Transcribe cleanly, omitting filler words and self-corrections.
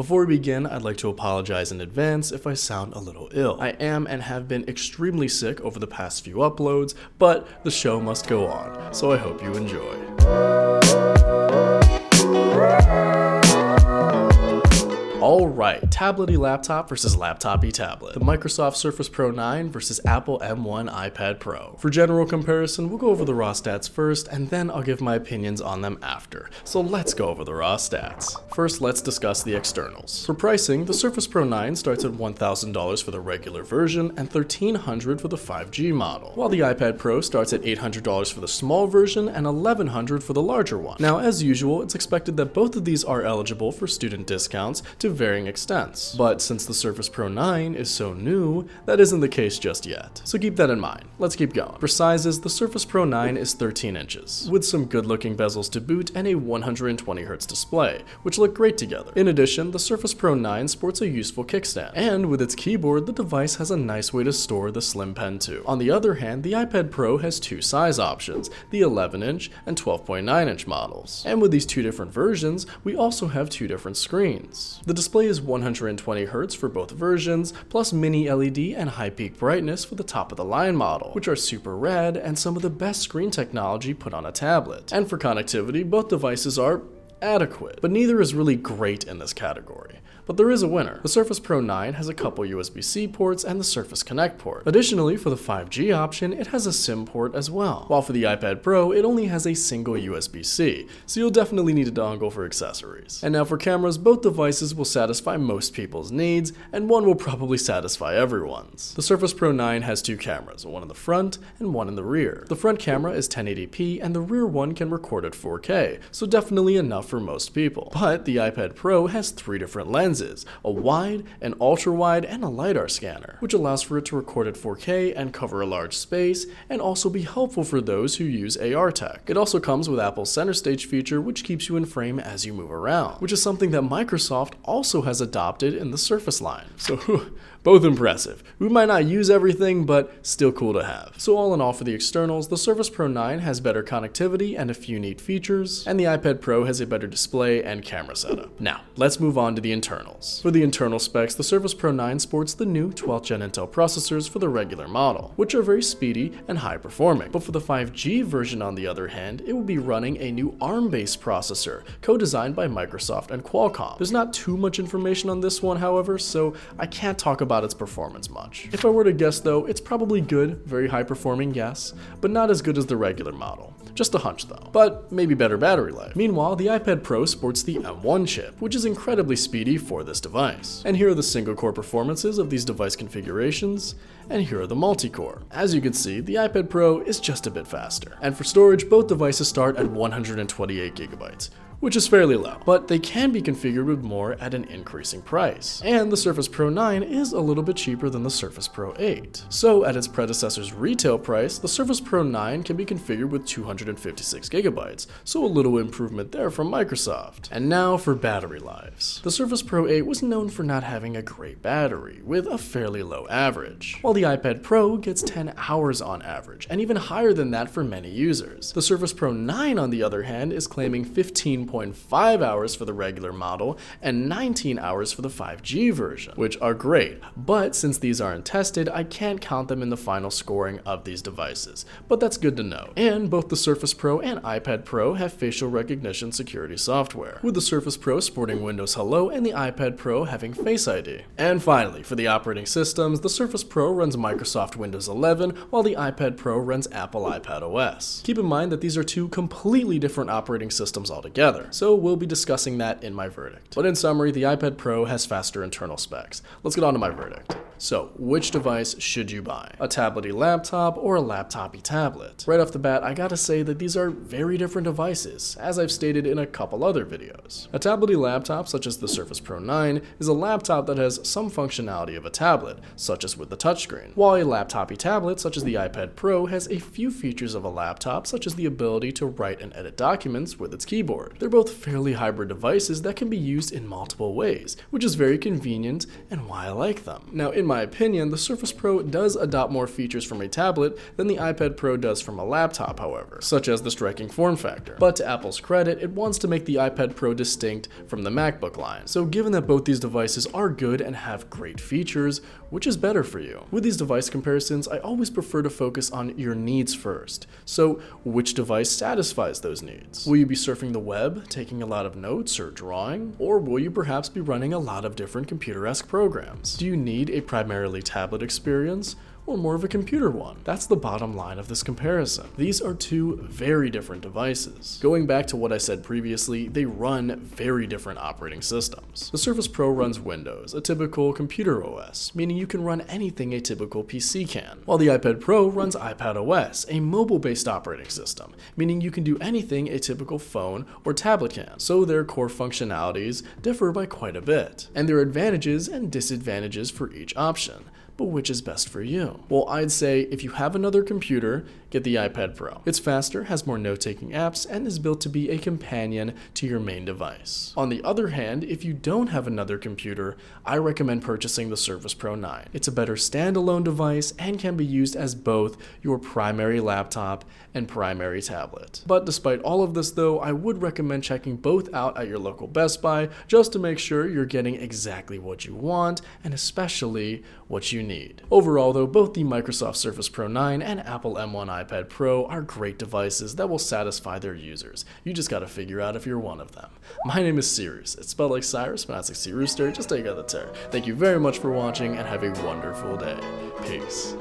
Before we begin, I'd like to apologize in advance if I sound a little ill. I am and have been extremely sick over the past few uploads, but the show must go on, so I hope you enjoy. Alright, tablet-y laptop versus laptop-y tablet. The Microsoft Surface Pro 9 versus Apple M1 iPad Pro. For general comparison, we'll go over the raw stats first, and then I'll give my opinions on them after. So let's go over the raw stats. First, let's discuss the externals. For pricing, the Surface Pro 9 starts at $1,000 for the regular version and $1,300 for the 5G model, while the iPad Pro starts at $800 for the small version and $1,100 for the larger one. Now, as usual, it's expected that both of these are eligible for student discounts to varying extents, but since the Surface Pro 9 is so new, that isn't the case just yet. So keep that in mind. Let's keep going. For sizes, the Surface Pro 9 is 13 inches, with some good-looking bezels to boot and a 120Hz display, which look great together. In addition, the Surface Pro 9 sports a useful kickstand, and with its keyboard, the device has a nice way to store the Slim Pen too. On the other hand, the iPad Pro has two size options, the 11-inch and 12.9-inch models. And with these two different versions, we also have two different screens. The display is 120Hz for both versions, plus mini LED and high peak brightness for the top of the line model, which are super rad and some of the best screen technology put on a tablet. And for connectivity, both devices are adequate, but neither is really great in this category. But there is a winner. The Surface Pro 9 has a couple USB-C ports and the Surface Connect port. Additionally, for the 5G option, it has a SIM port as well. While for the iPad Pro, it only has a single USB-C, so you'll definitely need a dongle for accessories. And now for cameras, both devices will satisfy most people's needs, and one will probably satisfy everyone's. The Surface Pro 9 has two cameras, one in the front and one in the rear. The front camera is 1080p and the rear one can record at 4K, so definitely enough for most people. But the iPad Pro has three different lenses, a wide, an ultra-wide, and a LiDAR scanner, which allows for it to record at 4K and cover a large space, and also be helpful for those who use AR tech. It also comes with Apple's Center Stage feature, which keeps you in frame as you move around, which is something that Microsoft also has adopted in the Surface line. So, both impressive. We might not use everything, but still cool to have. So all in all, for the externals, the Surface Pro 9 has better connectivity and a few neat features, and the iPad Pro has a better display and camera setup. Now, let's move on to the internals. For the internal specs, the Surface Pro 9 sports the new 12th Gen Intel processors for the regular model, which are very speedy and high performing. But for the 5G version, on the other hand, it will be running a new ARM-based processor, co-designed by Microsoft and Qualcomm. There's not too much information on this one, however, so I can't talk about its performance much. If I were to guess though, it's probably good, very high performing, yes, but not as good as the regular model. Just a hunch though, but maybe better battery life. Meanwhile, the iPad Pro sports the M1 chip, which is incredibly speedy for this device. And here are the single core performances of these device configurations, and here are the multi-core. As you can see, the iPad Pro is just a bit faster. And for storage, both devices start at 128GB. Which is fairly low, but they can be configured with more at an increasing price. And the Surface Pro 9 is a little bit cheaper than the Surface Pro 8. So at its predecessor's retail price, the Surface Pro 9 can be configured with 256GB, so a little improvement there from Microsoft. And now for battery lives. The Surface Pro 8 was known for not having a great battery, with a fairly low average, while the iPad Pro gets 10 hours on average, and even higher than that for many users. The Surface Pro 9, on the other hand, is claiming 15.5 hours for the regular model and 19 hours for the 5G version, which are great, but since these aren't tested, I can't count them in the final scoring of these devices, but that's good to know. And both the Surface Pro and iPad Pro have facial recognition security software, with the Surface Pro sporting Windows Hello and the iPad Pro having Face ID. And finally, for the operating systems, the Surface Pro runs Microsoft Windows 11, while the iPad Pro runs Apple iPad OS. Keep in mind that these are two completely different operating systems altogether, so we'll be discussing that in my verdict. But in summary, the iPad Pro has faster internal specs. Let's get on to my verdict. So, which device should you buy? A tablet-y laptop or a laptop-y tablet? Right off the bat, I gotta say that these are very different devices, as I've stated in a couple other videos. A tablet-y laptop, such as the Surface Pro 9, is a laptop that has some functionality of a tablet, such as with the touchscreen, while a laptop-y tablet, such as the iPad Pro, has a few features of a laptop, such as the ability to write and edit documents with its keyboard. They're both fairly hybrid devices that can be used in multiple ways, which is very convenient and why I like them. Now, in my opinion, the Surface Pro does adopt more features from a tablet than the iPad Pro does from a laptop, however, such as the striking form factor. But to Apple's credit, it wants to make the iPad Pro distinct from the MacBook line. So given that both these devices are good and have great features, which is better for you? With these device comparisons, I always prefer to focus on your needs first. So which device satisfies those needs? Will you be surfing the web, taking a lot of notes or drawing? Or will you perhaps be running a lot of different computer-esque programs? Do you need a primarily tablet experience, or more of a computer one? That's the bottom line of this comparison. These are two very different devices. Going back to what I said previously, they run very different operating systems. The Surface Pro runs Windows, a typical computer OS, meaning you can run anything a typical PC can, while the iPad Pro runs iPad OS, a mobile-based operating system, meaning you can do anything a typical phone or tablet can. So their core functionalities differ by quite a bit, and there are advantages and disadvantages for each option. But which is best for you? Well, I'd say if you have another computer, get the iPad Pro. It's faster, has more note-taking apps, and is built to be a companion to your main device. On the other hand, if you don't have another computer, I recommend purchasing the Surface Pro 9. It's a better standalone device and can be used as both your primary laptop and primary tablet. But despite all of this though, I would recommend checking both out at your local Best Buy just to make sure you're getting exactly what you want and especially what you need. Overall though, both the Microsoft Surface Pro 9 and Apple M1 iPad Pro are great devices that will satisfy their users. You just gotta figure out if you're one of them. My name is Cyrus. It's spelled like Cyrus, but not like Sea Rooster, just take out the tear. Thank you very much for watching and have a wonderful day. Peace.